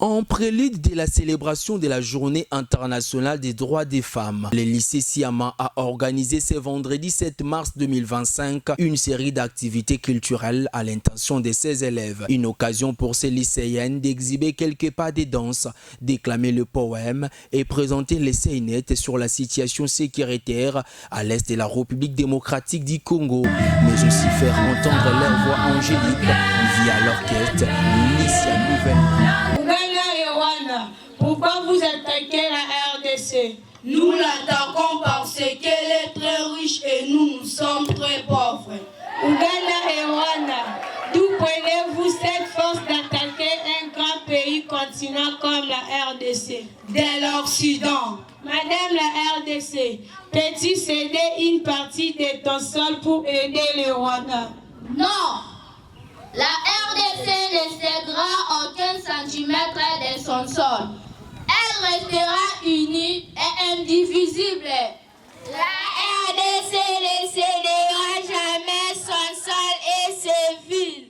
En prélude de la célébration de la Journée internationale des droits des femmes, le lycée Siama a organisé ce vendredi 7 mars 2025 une série d'activités culturelles à l'intention de ses élèves. Une occasion pour ces lycéennes d'exhiber quelques pas de danse, déclamer le poème et présenter l'essai net sur la situation sécuritaire à l'est de la République démocratique du Congo, mais aussi faire entendre leur voix angélique via l'orchestre Lycée Nouvelle. Pourquoi vous attaquez la RDC? Nous l'attaquons parce qu'elle est très riche et nous sommes très pauvres. Ouganda et Rwanda, d'où prenez-vous cette force d'attaquer un grand pays continent comme la RDC? De l'Occident. Madame la RDC, peux-tu céder une partie de ton sol pour aider le Rwanda? Non! La RDC ne cédera aucun centimètre de son sol. Elle restera unie et indivisible. La RDC ne cédera jamais son sol et ses villes.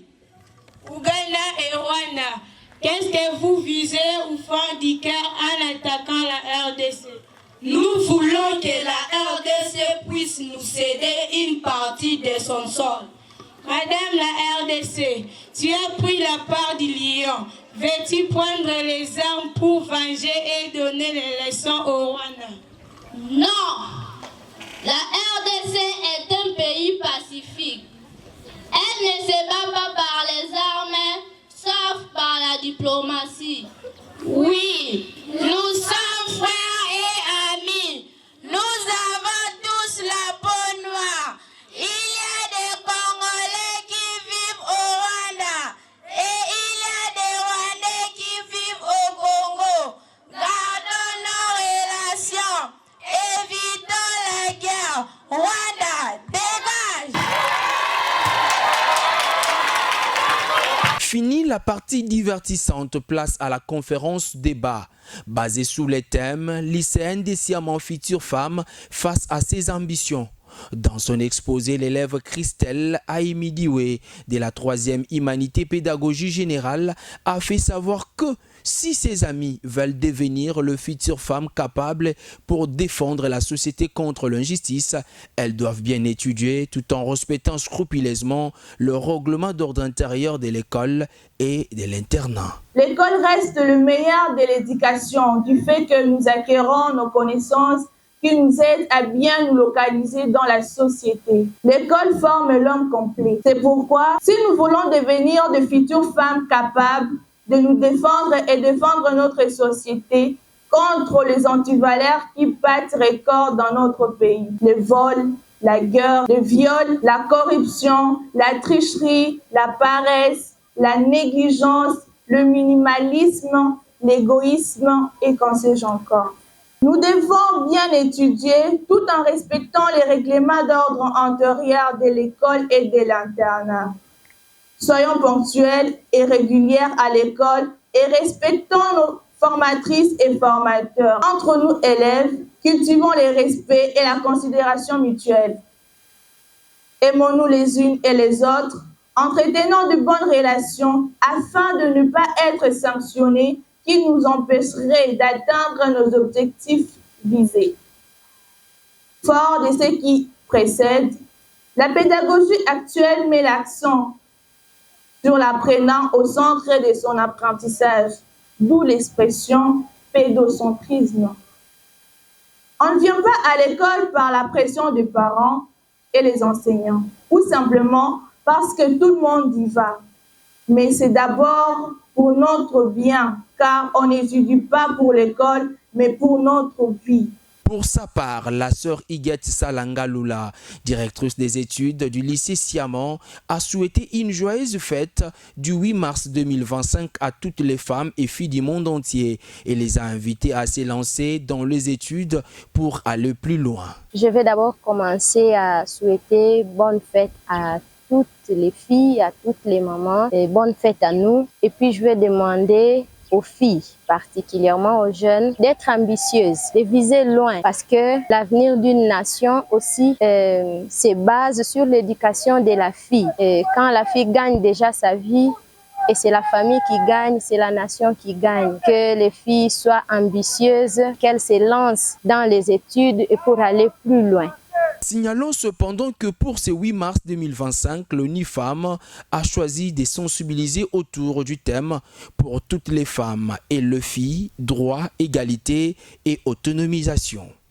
Ouganda et Rwanda, qu'est-ce que vous visez au fond du cœur en attaquant la RDC? Nous voulons que la RDC puisse nous céder une partie de son sol. Madame la RDC, tu as pris la part du lion. Veux-tu prendre les armes pour venger et donner les leçons au Rwanda? Non! La RDC est un pays pacifique. Elle ne se bat pas par les armes, sauf par la diplomatie. Oui, nous sommes frères et amis. Nous avons tous la peau noire. Il y a des Congolais qui vivent au Rwanda et il y a des Rwandais qui vivent au Congo. Gardons nos relations. Évitons la guerre. Rwanda, dégage! Fini la partie divertissante, place à la conférence débat. Basée sous les thèmes, lycéenne des Siama futures femmes face à ses ambitions. Dans son exposé, l'élève Christelle Aimidiwe de la 3e Humanité Pédagogie Générale a fait savoir que si ses amis veulent devenir le futur femme capable pour défendre la société contre l'injustice, elles doivent bien étudier tout en respectant scrupuleusement le règlement d'ordre intérieur de l'école et de l'internat. L'école reste le meilleur de l'éducation du fait que nous acquérons nos connaissances qui nous aident à bien nous localiser dans la société. L'école forme l'homme complet. C'est pourquoi, si nous voulons devenir de futures femmes capables de nous défendre et défendre notre société contre les antivaleurs qui battent record dans notre pays. Le vol, la guerre, le viol, la corruption, la tricherie, la paresse, la négligence, le minimalisme, l'égoïsme et qu'en sais-je encore. Nous devons bien étudier tout en respectant les règlements d'ordre antérieur de l'école et de l'internat. Soyons ponctuels et régulières à l'école et respectons nos formatrices et formateurs. Entre nous élèves, cultivons le respect et la considération mutuelle. Aimons-nous les unes et les autres, entretenons de bonnes relations afin de ne pas être sanctionnés qui nous empêcherait d'atteindre nos objectifs visés. Fort de ce qui précède, la pédagogie actuelle met l'accent sur l'apprenant au centre de son apprentissage, d'où l'expression pédocentrisme. On ne vient pas à l'école par la pression des parents et les enseignants, ou simplement parce que tout le monde y va. Mais c'est d'abord pour notre bien, car on n'étudie pas pour l'école, mais pour notre vie. Pour sa part, la sœur Iguette Salanga Lula, directrice des études du lycée Siama, a souhaité une joyeuse fête du 8 mars 2025 à toutes les femmes et filles du monde entier et les a invitées à se lancer dans les études pour aller plus loin. Je vais d'abord commencer à souhaiter bonne fête à toutes les filles, à toutes les mamans, et bonne fête à nous. Et puis je vais demander aux filles, particulièrement aux jeunes, d'être ambitieuses, de viser loin, parce que l'avenir d'une nation aussi se base sur l'éducation de la fille. Et quand la fille gagne déjà sa vie, Et c'est la famille qui gagne, c'est la nation qui gagne. Que les filles soient ambitieuses, qu'elles se lancent dans les études et pour aller plus loin. Signalons cependant que pour ce 8 mars 2025, l'ONU-Femmes a choisi de sensibiliser autour du thème pour toutes les femmes et les filles, droit, égalité et autonomisation.